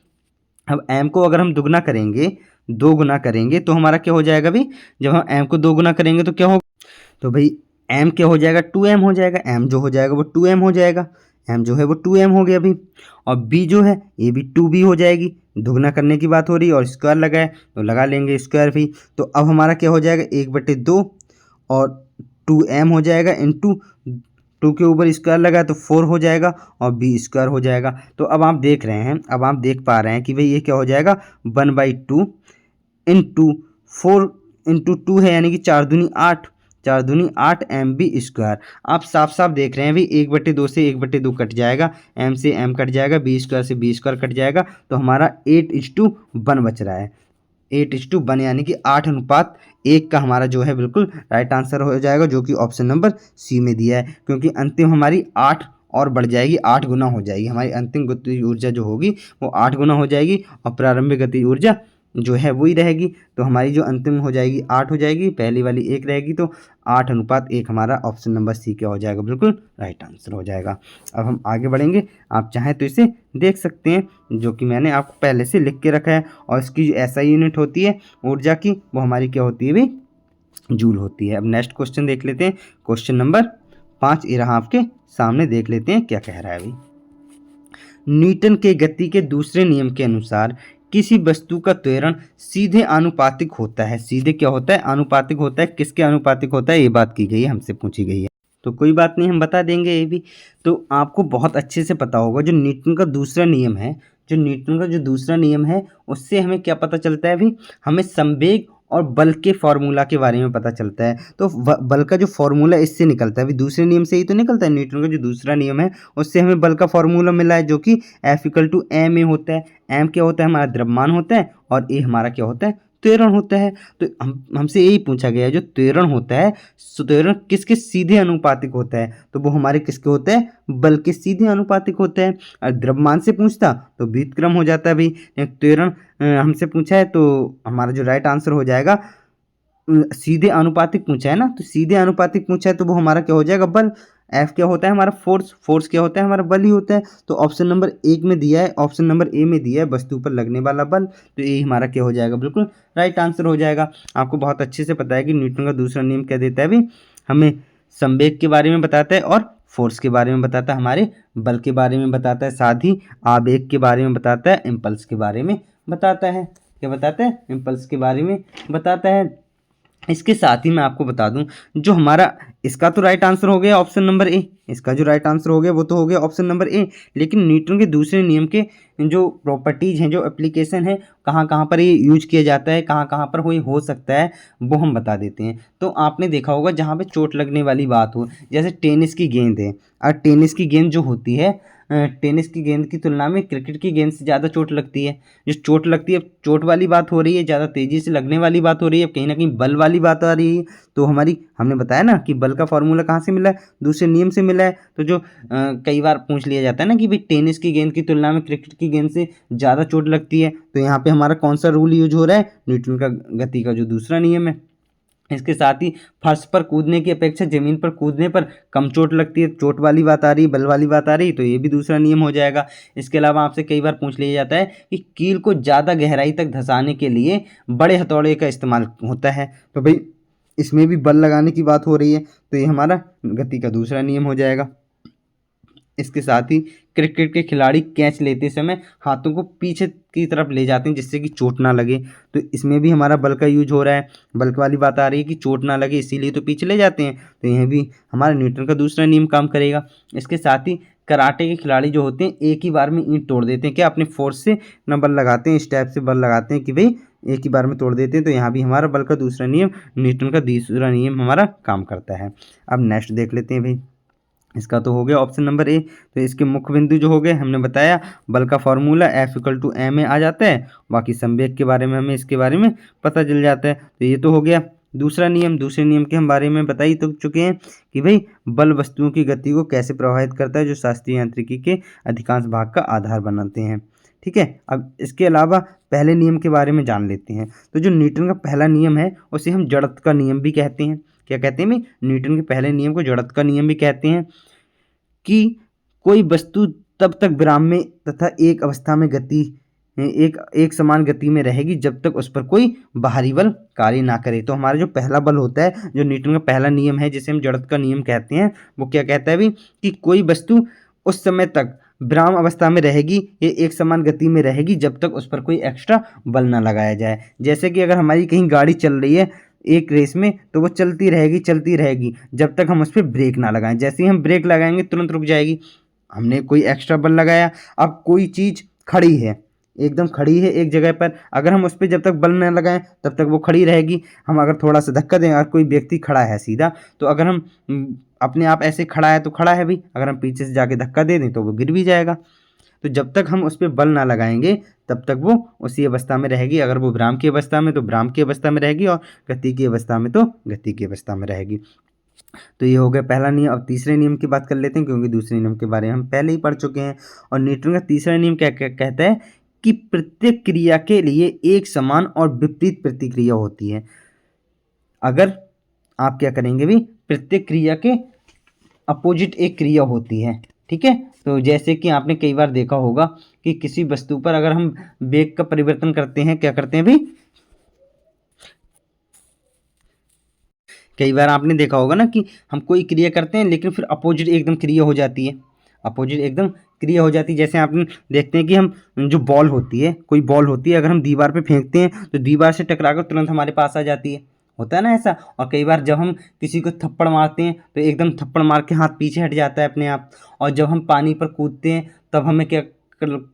A: अब m को अगर हम दुगना करेंगे, 2 गुना करेंगे तो हमारा क्या हो जाएगा भी, जब हम m को 2 गुना करेंगे तो क्या होगा, तो भाई m क्या हो जाएगा, 2m हो जाएगा। m जो हो जाएगा वो 2m हो जाएगा, m जो है वो 2m हो गया भाई। और b जो है ये भी 2b हो जाएगी। दुगना करने की बात हो रही है और स्क्वायर लगा है तो लगा लेंगे स्क्वायर भी। तो अब हमारा क्या हो जाएगा, 1/2 और 2m हो जाएगा इंटू 2 के ऊपर स्क्वायर लगा है तो 4 हो जाएगा और b स्क्वायर हो जाएगा। तो अब आप देख रहे हैं, अब आप देख पा रहे हैं कि भाई ये क्या हो जाएगा, 1/2 इंटू 4 इंटू 2 है यानी कि 4 दूनी 8, 4 दूनी 8 mb स्क्वायर। आप साफ साफ देख रहे हैं भाई 1/2 से 1/2 कट जाएगा, m से m कट जाएगा, b स्क्वायर से b स्क्वायर कट जाएगा। तो हमारा 8:1 बच रहा है। 8:1 यानी कि 8:1 का हमारा जो है बिल्कुल राइट आंसर हो जाएगा, जो कि ऑप्शन नंबर सी में दिया है। क्योंकि अंतिम हमारी 8 और बढ़ जाएगी, 8 गुना हो जाएगी। हमारी अंतिम गतिज ऊर्जा जो होगी वो 8 गुना हो जाएगी और प्रारंभिक गतिज ऊर्जा जो है वही रहेगी। तो हमारी जो अंतिम हो जाएगी 8 हो जाएगी, पहली वाली 1 रहेगी। तो 8:1 हमारा ऑप्शन नंबर सी क्या हो जाएगा, बिल्कुल राइट आंसर हो जाएगा। अब हम आगे बढ़ेंगे, आप चाहें तो इसे देख सकते हैं, जो कि मैंने आपको पहले से लिख के रखा है। और इसकी जो एसआई यूनिट होती है ऊर्जा की, वो हमारी क्या होती है भाई, जूल होती है। अब नेक्स्ट क्वेश्चन देख लेते हैं, क्वेश्चन नंबर 5 ये रहा आपके सामने, देख लेते हैं क्या कह रहा है भाई। न्यूटन के गति के दूसरे नियम के अनुसार किसी वस्तु का त्वरण सीधे आनुपातिक होता है। सीधे क्या होता है, आनुपातिक होता है। किसके आनुपातिक होता है, ये बात की गई है, हमसे पूछी गई है। तो कोई बात नहीं, हम बता देंगे ये भी। तो आपको बहुत अच्छे से पता होगा जो न्यूटन का दूसरा नियम है, जो न्यूटन का जो दूसरा नियम है उससे हमें क्या पता चलता है भाई, हमें संवेग और बल के फॉर्मूला के बारे में पता चलता है। तो बल का जो फॉर्मूला इससे निकलता है, अभी दूसरे नियम से ही तो निकलता है। न्यूटन का जो दूसरा नियम है उससे हमें बल का फॉर्मूला मिला है, जो कि F=ma होता है। m क्या होता है, हमारा द्रव्यमान होता है, और a हमारा क्या होता है, त्वरण होता है। तो हमसे यही पूछा गया है, जो त्वरण होता है, त्वरण किसके सीधे अनुपातिक होता है, तो वो हमारे किसके होता है, बल के सीधे अनुपातिक होता है। और द्रव्यमान से पूछता तो व्युत्क्रम हो जाता है भाई। त्वरण हमसे पूछा है तो हमारा जो राइट आंसर हो जाएगा, सीधे अनुपातिक पूछा है ना, तो सीधे अनुपातिक पूछा है तो वो हमारा क्या हो जाएगा, बल। एफ क्या होता है हमारा, फोर्स क्या होता है हमारा, बल ही होता है। तो ऑप्शन नंबर 1 में दिया है, ऑप्शन नंबर ए में दिया है वस्तु पर लगने वाला बल। तो ये हमारा क्या हो जाएगा, बिल्कुल राइट आंसर हो जाएगा। आपको बहुत अच्छे से पता है कि न्यूटन का दूसरा नियम क्या देता है भी, हमें संवेग के बारे में बताता है और फोर्स के बारे में बताता है, हमारे बल के बारे में बताता है, साथ ही आवेग के बारे में बताता है, इम्पल्स के बारे में बताता है। क्या बताता है, इम्पल्स के बारे में बताता है। इसके साथ ही मैं आपको बता दूं, जो हमारा इसका तो राइट आंसर हो गया ऑप्शन नंबर ए, इसका जो राइट आंसर हो गया वो तो हो गया ऑप्शन नंबर ए। लेकिन न्यूटन के दूसरे नियम के जो प्रॉपर्टीज हैं, जो एप्लीकेशन है, कहाँ कहाँ पर ये यूज किया जाता है, कहाँ कहाँ पर कोई हो सकता है, वो हम बता देते हैं। तो आपने देखा होगा जहाँ पे चोट लगने वाली बात हो, जैसे टेनिस की गेंद है, और टेनिस की गेंद जो होती है टेनिस की गेंद की तुलना में क्रिकेट की गेंद से ज़्यादा चोट लगती है। जो चोट लगती है, चोट वाली बात हो रही है, ज़्यादा तेज़ी से लगने वाली बात हो रही है, कहीं ना कहीं बल वाली बात आ रही है। तो हमने बताया ना कि बल का फॉर्मूला कहाँ से मिला है, दूसरे नियम से मिला है। तो जो कई बार पूछ लिया जाता है ना कि भाई टेनिस की गेंद की तुलना में क्रिकेट की गेंद से ज़्यादा चोट लगती है, तो यहाँ पे हमारा कौन सा रूल यूज हो रहा है, न्यूटन का गति का जो दूसरा नियम है। इसके साथ ही फर्श पर कूदने की अपेक्षा जमीन पर कूदने पर कम चोट लगती है, चोट वाली बात आ रही, बल वाली बात आ रही, तो ये भी दूसरा नियम हो जाएगा। इसके अलावा आपसे कई बार पूछ लिया जाता है कि कील को ज़्यादा गहराई तक धंसाने के लिए बड़े हथौड़े का इस्तेमाल होता है, तो भाई इसमें भी बल लगाने की बात हो रही है, तो ये हमारा गति का दूसरा नियम हो जाएगा। इसके साथ ही क्रिकेट के खिलाड़ी कैच लेते समय हाथों को पीछे की तरफ ले जाते हैं जिससे कि चोट ना लगे, तो इसमें भी हमारा बल का यूज हो रहा है। बल वाली बात आ रही है कि चोट ना लगे इसीलिए तो पीछे ले जाते हैं, तो यह भी हमारा न्यूटन का दूसरा नियम काम करेगा। इसके साथ ही कराटे के खिलाड़ी जो होते हैं एक ही बार में ईंट तोड़ देते हैं, क्या अपने फोर्स से ना बल लगाते हैं, इस टाइप से बल लगाते हैं कि भाई एक ही बार में तोड़ देते हैं, तो यहाँ भी हमारा बल का दूसरा नियम, न्यूटन का दूसरा नियम हमारा काम करता है। अब नेक्स्ट देख लेते हैं भाई, इसका तो हो गया ऑप्शन नंबर ए। तो इसके मुख्य बिंदु जो हो गए, हमने बताया बल का फॉर्मूला F=ma आ जाता है, बाकी संवेग के बारे में हमें इसके बारे में पता चल जाता है। तो ये तो हो गया दूसरा नियम। दूसरे नियम के हम बारे में बता ही तो चुके हैं कि भाई बल वस्तुओं की गति को कैसे प्रभावित करता है, जो शास्त्रीय यांत्रिकी के अधिकांश भाग का आधार बनाते हैं। ठीक है, अब इसके अलावा पहले नियम के बारे में जान लेते हैं। तो जो न्यूटन का पहला नियम है उसे हम जड़त्व का नियम भी कहते हैं। क्या कहते हैं भाई, न्यूटन के पहले नियम को जड़त्व का नियम भी कहते हैं कि कोई वस्तु तब तक विराम में तथा एक अवस्था में एक समान गति में रहेगी जब तक उस पर कोई बाहरी बल कार्य ना करे। तो हमारा जो पहला बल होता है, जो न्यूटन का पहला नियम है जिसे हम जड़त्व का नियम कहते हैं, वो क्या कहता है भाई कि कोई वस्तु उस समय तक विराम अवस्था में रहेगी, ये एक समान गति में रहेगी जब तक उस पर कोई एक्स्ट्रा बल ना लगाया जाए। जैसे कि अगर हमारी कहीं गाड़ी चल रही है एक रेस में, तो वो चलती रहेगी जब तक हम उस पर ब्रेक ना लगाएं। जैसे ही हम ब्रेक लगाएंगे तुरंत रुक जाएगी, हमने कोई एक्स्ट्रा बल लगाया। अब कोई चीज़ खड़ी है, एकदम खड़ी है एक जगह पर, अगर हम उस पर जब तक बल न लगाएं तब तक वो खड़ी रहेगी। हम अगर थोड़ा सा धक्का दें, अगर कोई व्यक्ति खड़ा है सीधा, तो अगर हम अपने आप ऐसे खड़ा है तो खड़ा है भी, अगर हम पीछे से जाके धक्का दे दें तो वो गिर भी जाएगा। तो जब तक हम उस पर बल ना लगाएंगे तब तक वो उसी अवस्था में रहेगी। अगर वो विराम की अवस्था में तो विराम की अवस्था में रहेगी, और गति की अवस्था में तो गति की अवस्था में रहेगी। तो ये हो गया पहला नियम। अब तीसरे नियम की बात कर लेते हैं, क्योंकि दूसरे नियम के बारे में हम पहले ही पढ़ चुके हैं। और न्यूटन का तीसरा नियम क्या कहता है कि प्रत्येक क्रिया के लिए एक समान और विपरीत प्रतिक्रिया होती है। अगर आप क्या करेंगे भी, प्रत्येक क्रिया के अपोजिट एक क्रिया होती है। ठीक है, तो जैसे कि आपने कई बार देखा होगा कि किसी वस्तु पर अगर हम वेग का परिवर्तन करते हैं, क्या करते हैं भाई, कई बार आपने देखा होगा ना कि हम कोई क्रिया करते हैं लेकिन फिर अपोजिट एकदम क्रिया हो जाती है, अपोजिट एकदम क्रिया हो जाती है। जैसे आपने देखते हैं कि हम जो बॉल होती है, कोई बॉल होती है, अगर हम दीवार पे फेंकते हैं तो दीवार से टकराकर तुरंत हमारे पास आ जाती है, होता है ना ऐसा। और कई बार जब हम किसी को थप्पड़ मारते हैं तो एकदम थप्पड़ मार के हाथ पीछे हट जाता है अपने आप। और जब हम पानी पर कूदते हैं तब हमें क्या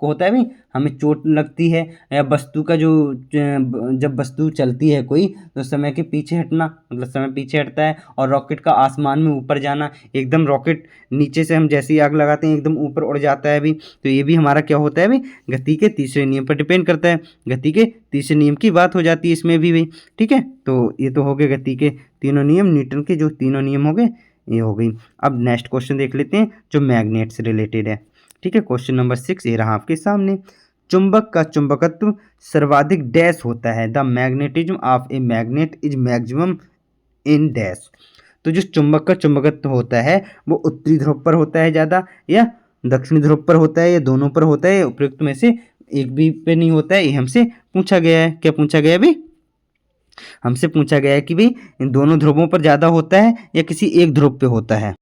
A: होता है भाई, हमें चोट लगती है। या वस्तु का जो जब वस्तु चलती है कोई, तो समय के पीछे हटना, मतलब समय पीछे हटता है। और रॉकेट का आसमान में ऊपर जाना, एकदम रॉकेट नीचे से हम जैसे ही आग लगाते हैं एकदम ऊपर उड़ जाता है भी। तो ये भी हमारा क्या होता है भाई, गति के तीसरे नियम पर डिपेंड करता है। गति के तीसरे नियम की बात हो जाती है इसमें भी भाई। ठीक है, तो ये तो हो गए गति के तीनों नियम, न्यूटन के जो तीनों नियम हो गए, ये हो गई। अब नेक्स्ट क्वेश्चन देख लेते हैं जो मैग्नेट से रिलेटेड है। ठीक है, क्वेश्चन नंबर 6 ये रहा आपके सामने। चुंबक का चुंबकत्व सर्वाधिक डैश होता है, the magnetism of a magnet is maximum in dash. तो जो चुंबक का चुंबकत्व होता है वो उत्तरी ध्रुव पर होता है ज़्यादा, या दक्षिणी ध्रुव पर होता है, या दोनों पर होता है, उपयुक्त में से एक भी पे नहीं होता है। ये हमसे पूछा गया है। क्या पूछा गया है भाई, हमसे पूछा गया है कि भाई इन दोनों ध्रुवों पर ज़्यादा होता है या किसी एक ध्रुव पे होता है।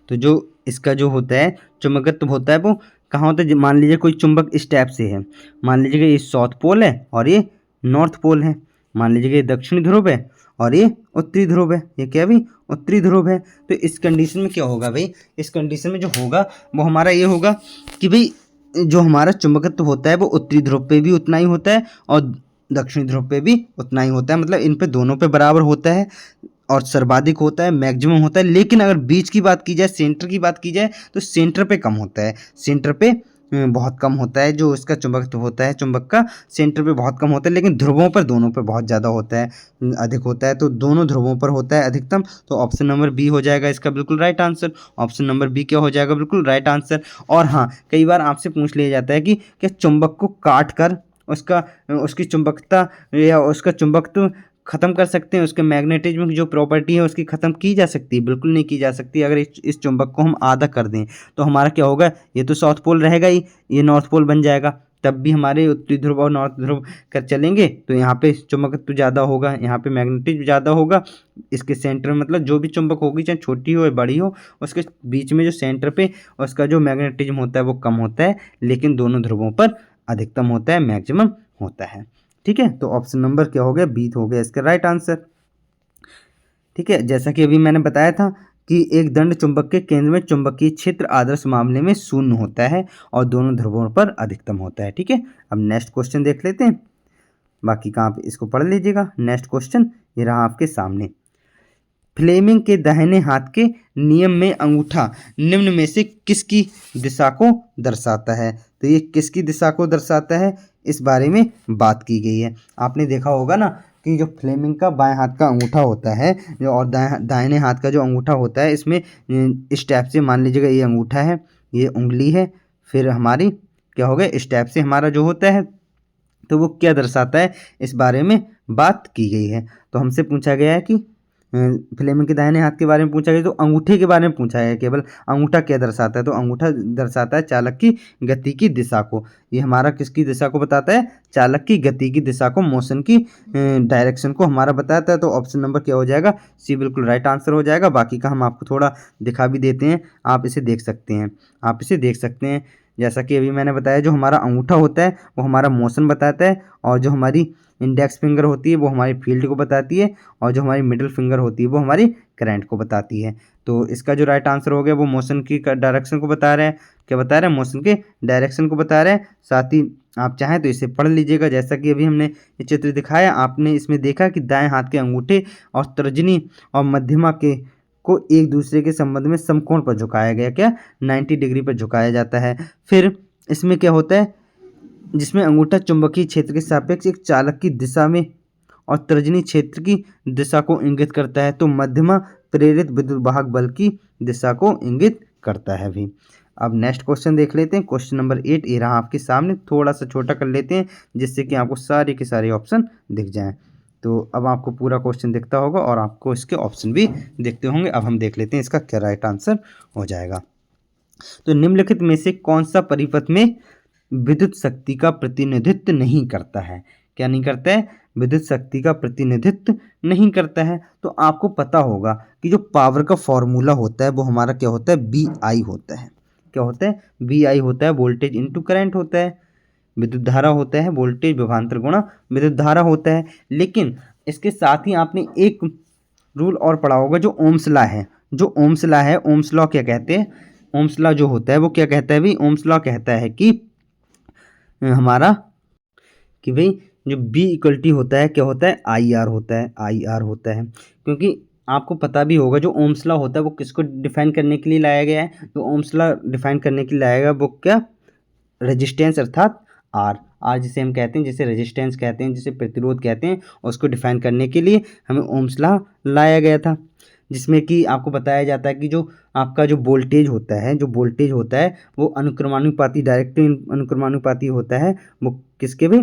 A: तो जो इसका जो होता है चुंबकत्व होता है वो कहाँ होता है, मान लीजिए कोई चुंबक इस टाइप से है, मान लीजिए कि ये साउथ पोल है और ये नॉर्थ पोल है, मान लीजिए कि ये दक्षिणी ध्रुव है और ये उत्तरी ध्रुव है। ये क्या भाई, उत्तरी ध्रुव है। तो इस कंडीशन में क्या होगा भाई, इस कंडीशन में जो होगा वो हमारा ये होगा कि भाई जो हमारा चुंबकत्व होता है वो उत्तरी ध्रुव पे भी उतना ही होता है और दक्षिणी ध्रुव पे भी उतना ही होता है, मतलब इन पे दोनों पे बराबर होता है। और सर्वाधिक होता है, मैक्सिमम होता है। लेकिन अगर बीच की बात की जाए, सेंटर की बात की जाए, तो सेंटर पे कम होता है। सेंटर पे बहुत कम होता है जो इसका चुंबकत्व होता है, चुंबक का सेंटर पे बहुत कम होता है। लेकिन ध्रुवों पर दोनों पे बहुत ज़्यादा होता है, अधिक होता है। तो दोनों ध्रुवों पर होता है अधिकतम। तो ऑप्शन नंबर बी हो जाएगा इसका बिल्कुल right answer. Option number B क्या हो जाएगा, बिल्कुल राइट आंसर। और हाँ, कई बार आपसे पूछ लिया जाता है कि क्या चुंबक को काट कर उसका उसकी चुंबकता या उसका चुंबकत्व ख़त्म कर सकते हैं, उसके मैग्नेटिज्म की जो प्रॉपर्टी है उसकी ख़त्म की जा सकती है? बिल्कुल नहीं की जा सकती। अगर इस चुंबक को हम आधा कर दें तो हमारा क्या होगा, ये तो साउथ पोल रहेगा ही, ये नॉर्थ पोल बन जाएगा। तब भी हमारे उत्तरी ध्रुव और नॉर्थ ध्रुव कर चलेंगे तो यहाँ पे चुंबकत्व ज़्यादा होगा, यहाँ पे मैग्नेटिज्म ज़्यादा होगा। इसके सेंटर में मतलब जो भी चुंबक होगी, चाहे छोटी हो या बड़ी हो, उसके बीच में जो सेंटर पे उसका जो मैग्नेटिज्म होता है वो कम होता है। लेकिन दोनों ध्रुवों पर अधिकतम होता है, मैक्सिमम होता है। ठीक है, तो ऑप्शन नंबर क्या हो गया, बी हो गया इसका राइट आंसर। ठीक है, जैसा कि अभी मैंने बताया था कि एक दंड चुंबक के केंद्र में चुंबकीय क्षेत्र आदर्श मामले में शून्य होता है और दोनों ध्रुवों पर अधिकतम होता है। ठीक है, अब नेक्स्ट क्वेश्चन देख लेते हैं, बाकी का आप इसको पढ़ लीजिएगा। नेक्स्ट क्वेश्चन ये रहा आपके सामने। फ्लेमिंग के दाहिने हाथ के नियम में अंगूठा निम्न में से किसकी दिशा को दर्शाता है? तो ये किसकी दिशा को दर्शाता है, इस बारे में बात की गई है। आपने देखा होगा ना कि जो फ्लेमिंग का बाएं हाथ का अंगूठा होता है जो और दाहिने हाथ का जो अंगूठा होता है, इसमें इस टाइप से मान लीजिएगा ये अंगूठा है, ये उंगली है, फिर हमारी क्या हो गया, इस टाइप से हमारा जो होता है, तो वो क्या दर्शाता है इस बारे में बात की गई है। तो हमसे पूछा गया है कि फ्लेमिंग के दाहिने हाथ के बारे में पूछा गया, तो अंगूठे के बारे में पूछा है केवल। अंगूठा क्या दर्शाता है, तो अंगूठा दर्शाता है चालक की गति की दिशा को। ये हमारा किसकी दिशा को बताता है, चालक की गति की दिशा को, मोशन की डायरेक्शन को हमारा बताता है। तो ऑप्शन नंबर क्या हो जाएगा, सी बिल्कुल राइट आंसर हो जाएगा। बाकी का हम आपको थोड़ा दिखा भी देते हैं, आप इसे देख सकते हैं, आप इसे देख सकते हैं। जैसा कि अभी मैंने बताया, जो हमारा अंगूठा होता है वो हमारा मोशन बताता है, और जो हमारी इंडेक्स फिंगर होती है वो हमारी फील्ड को बताती है, और जो हमारी मिडिल फिंगर होती है वो हमारी करंट को बताती है। तो इसका जो राइट आंसर हो गया वो मोशन की डायरेक्शन को बता रहे हैं। क्या बता रहे हैं, मोशन के डायरेक्शन को बता रहे हैं। साथ ही आप चाहें तो इसे पढ़ लीजिएगा। जैसा कि अभी हमने ये चित्र दिखाया, आपने इसमें देखा कि दाएं हाथ के अंगूठे और तर्जनी और मध्यमा के को एक दूसरे के संबंध में समकोण पर झुकाया गया, क्या 90 डिग्री पर झुकाया जाता है। फिर इसमें क्या होता है, जिसमें अंगूठा चुंबकीय क्षेत्र के सापेक्ष एक चालक की दिशा में और तर्जनी क्षेत्र की दिशा को इंगित करता है, तो मध्यमा प्रेरित विद्युत वाहक बल की दिशा को इंगित करता है भी। अब नेक्स्ट क्वेश्चन देख लेते हैं, क्वेश्चन नंबर 8 ये रहा आपके सामने। थोड़ा सा छोटा कर लेते हैं जिससे कि आपको सारे के सारे ऑप्शन दिख जाएं। तो अब आपको पूरा क्वेश्चन दिखता होगा और आपको इसके ऑप्शन भी दिखते होंगे। अब हम देख लेते हैं इसका क्या राइट आंसर हो जाएगा। तो निम्नलिखित में से कौन सा परिपथ में विद्युत शक्ति का प्रतिनिधित्व नहीं करता है? क्या नहीं करता है, विद्युत शक्ति का प्रतिनिधित्व नहीं करता है। तो आपको पता होगा कि जो पावर का फॉर्मूला होता है वो हमारा क्या होता है, बी आई होता है। क्या होता है, बी आई होता है, वोल्टेज इंटू करंट होता है। विद्युत धारा होता है वोल्टेज विभवांतर गुणा विद्युत धारा होता है। लेकिन इसके साथ ही आपने एक रूल और पढ़ा होगा, जो ओम्स लॉ है। जो ओम्स लॉ है, ओम्स लॉ क्या कहते हैं, ओम्स लॉ जो होता है वो क्या कहता है भाई, ओम्स लॉ कहता है कि हमारा कि भाई जो बी इक्वलिटी होता है क्या होता है, आई आर होता है, आई आर होता है। क्योंकि आपको पता भी होगा जो ओम्स लॉ होता है वो किसको डिफाइन करने के लिए लाया गया है, जो ओम्स लॉ डिफाइन करने के लिए लाया गया वो क्या, रेजिस्टेंस अर्थात आर। आर जिसे हम कहते हैं, जिसे रेजिस्टेंस कहते हैं, जिसे प्रतिरोध कहते हैं, उसको डिफाइन करने के लिए हमें ओम्स लॉ लाया गया था। जिसमें कि आपको बताया जाता है कि जो आपका जो वोल्टेज होता है, जो वोल्टेज होता है वो अनुक्रमानुपाती, डायरेक्ट अनुक्रमानुपाती होता है वो किसके भी,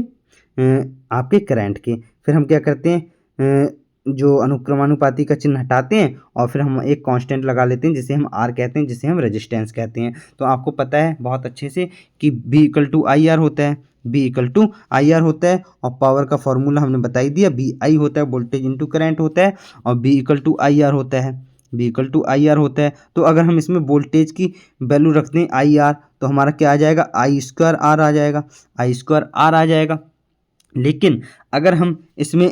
A: आपके करंट के। फिर हम क्या करते हैं, जो अनुक्रमानुपाती का चिन्ह हटाते हैं और फिर हम एक कांस्टेंट लगा लेते हैं जिसे हम आर कहते हैं, जिसे हम रेजिस्टेंस कहते हैं। तो आपको पता है बहुत अच्छे से कि B equal to I R होता है, B equal to I R होता है। और पावर का फॉर्मूला हमने बता ही दिया, बी आई होता है, वोल्टेज इंटू करंट होता है, और B equal to I R होता है, B equal to I R होता है। तो अगर हम इसमें वोल्टेज की वैल्यू रखते हैं आई आर, तो हमारा क्या आ जाएगा, आई स्क्वायर आर आ जाएगा, आई स्क्वायर आर आ जाएगा। लेकिन अगर हम इसमें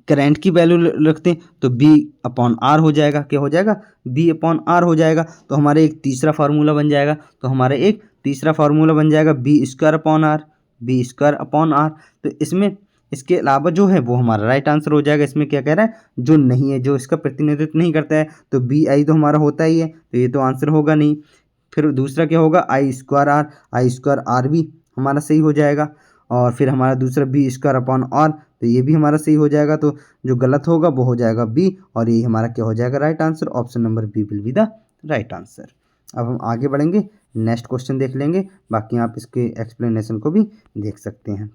A: करंट की वैल्यू रखते हैं तो बी अपॉन आर हो जाएगा। क्या हो जाएगा, बी अपॉन आर हो जाएगा। तो हमारे एक तीसरा फार्मूला बन जाएगा, तो हमारा एक तीसरा फार्मूला बन जाएगा B square upon R, B square upon R. तो इसमें इसके अलावा जो है वो हमारा राइट आंसर हो जाएगा। इसमें क्या कह रहा है, जो नहीं है, जो इसका प्रतिनिधित्व नहीं करता है, तो बी आई तो हमारा होता ही है, तो ये तो आंसर होगा नहीं। फिर दूसरा क्या होगा, I square R, I square R भी हमारा सही हो जाएगा। और फिर हमारा दूसरा बी स्क्वायर अपॉन आर, तो ये भी हमारा सही हो जाएगा। तो जो गलत होगा वो हो जाएगा बी, और ये हमारा क्या हो जाएगा, right answer. Option number B will be the right answer. अब हम आगे बढ़ेंगे, नेक्स्ट क्वेश्चन देख लेंगे, बाकी आप इसके एक्सप्लेनेशन को भी देख सकते हैं।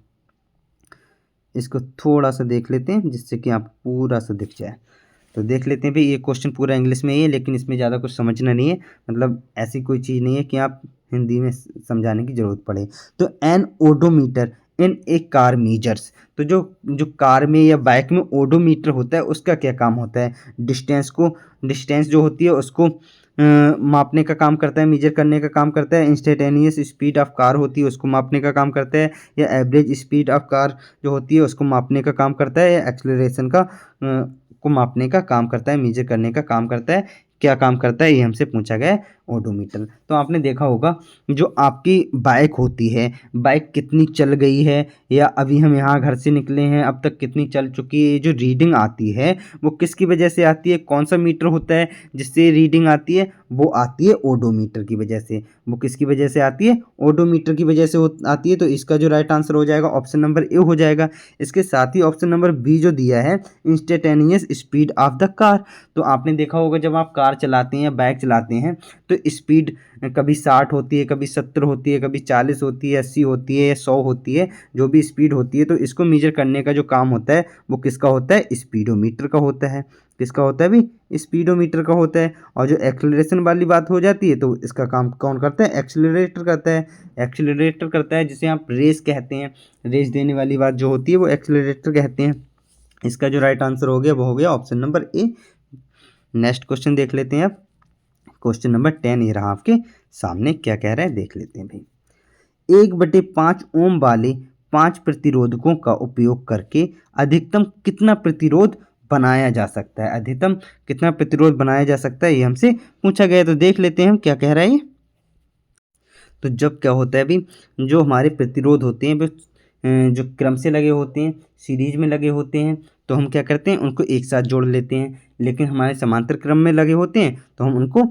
A: इसको थोड़ा सा देख लेते हैं जिससे कि आप पूरा सा दिख जाए। तो देख लेते हैं भाई, ये क्वेश्चन पूरा इंग्लिश में ही है, लेकिन इसमें ज़्यादा कुछ समझना नहीं है, मतलब ऐसी कोई चीज़ नहीं है कि आप हिंदी में समझाने की ज़रूरत पड़े। तो एन ओडोमीटर इन ए कार मीजर्स, तो जो जो कार में या बाइक में ओडोमीटर होता है उसका क्या काम होता है, डिस्टेंस जो होती है उसको मापने का काम करता है, मेजर करने का काम करता है। इंस्टेंटेनियस स्पीड ऑफ कार होती है उसको मापने का काम करता है, या एवरेज स्पीड ऑफ कार जो होती है उसको मापने का काम करता है, या एक्सेलरेशन को मापने का काम करता है, मेजर करने का काम करता है। क्या काम करता है ये हमसे पूछा गया है, ओडोमीटर। तो आपने देखा होगा जो आपकी बाइक होती है, बाइक कितनी चल गई है, या अभी हम यहाँ घर से निकले हैं अब तक कितनी चल चुकी है, ये जो रीडिंग आती है वो किसकी वजह से आती है, कौन सा मीटर होता है जिससे रीडिंग आती है, वो आती है ओडोमीटर की वजह से। वो किसकी वजह से आती है, ओडोमीटर की वजह से आती है। तो इसका जो राइट आंसर हो जाएगा ऑप्शन नंबर ए हो जाएगा। इसके साथ ही ऑप्शन नंबर बी जो दिया है, instantaneous speed of the car, तो आपने देखा होगा जब आप कार चलाते हैं या बाइक चलाते हैं तो स्पीड कभी 60 होती है, कभी 70 होती है, कभी 40 होती है, 80 होती है, 100 होती है, जो भी स्पीड होती है। तो इसको मेजर करने का जो काम होता है वो किसका होता है, स्पीडोमीटर का होता है। किसका होता है भी, स्पीडोमीटर का होता है। और जो एक्सेलरेशन वाली बात हो जाती है तो इसका काम कौन करता है, एक्सेलरेटर करता है। एक्सेलरेटर करता है जिसे आप रेस कहते हैं, रेस देने वाली बात जो होती है वो एक्सेलरेटर कहते हैं। इसका जो राइट आंसर हो गया वो हो गया option number A. Next question देख लेते हैं अब। क्वेश्चन नंबर 10 ये रहा आपके सामने, क्या कह रहा है देख लेते हैं भाई। 1/5 ओम वाले 5 प्रतिरोधकों का उपयोग करके अधिकतम कितना प्रतिरोध बनाया जा सकता है, अधिकतम कितना प्रतिरोध बनाया जा सकता है ये हमसे पूछा गया है। तो देख लेते हैं हम क्या कह रहा है ये। तो जब क्या होता है अभी, जो हमारे प्रतिरोध होते हैं जो क्रम से लगे होते हैं, सीरीज में लगे होते हैं, तो हम क्या करते हैं उनको एक साथ जोड़ लेते हैं। लेकिन हमारे समांतर क्रम में लगे होते हैं तो हम उनको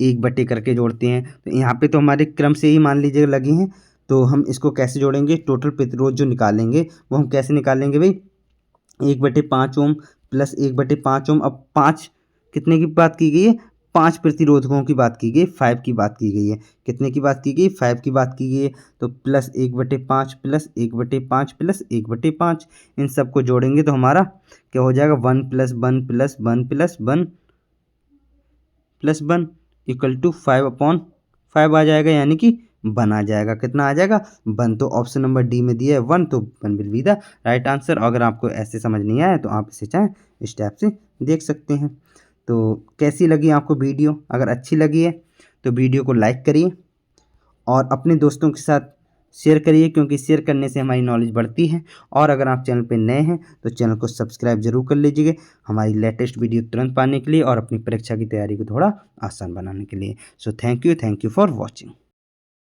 A: 1/, करके जोड़ते हैं। तो यहाँ पे तो हमारे क्रम से ही मान लीजिए लगे हैं, तो हम इसको कैसे जोड़ेंगे, टोटल प्रतिरोध जो निकालेंगे वो हम कैसे निकालेंगे भाई, 1/5 ओम प्लस 1/5 ओम। अब 5 कितने की बात की गई है, 5 प्रतिरोधकों की बात की गई, 5 की बात की गई है। कितने की बात की गई, 5 की बात की गई है। तो प्लस 1/5 प्लस 1/5 प्लस 1/5, इन सबको जोड़ेंगे तो हमारा क्या हो जाएगा, 1 + 1 + 1 + 1 + 1 इक्वल टू 5/5 आ जाएगा, यानी कि 1 आ जाएगा। कितना आ जाएगा, 1। तो ऑप्शन नंबर डी में दिया है 1, तो 1 will be the right answer. अगर आपको ऐसे समझ नहीं आया तो आप इसे चाहे इस टाइप से देख सकते हैं। तो कैसी लगी आपको वीडियो, अगर अच्छी लगी है तो वीडियो को लाइक करिए और अपने दोस्तों के साथ शेयर करिए, क्योंकि शेयर करने से हमारी नॉलेज बढ़ती है। और अगर आप चैनल पर नए हैं तो चैनल को सब्सक्राइब जरूर कर लीजिए हमारी लेटेस्ट वीडियो तुरंत पाने के लिए और अपनी परीक्षा की तैयारी को थोड़ा आसान बनाने के लिए। So thank you for watching.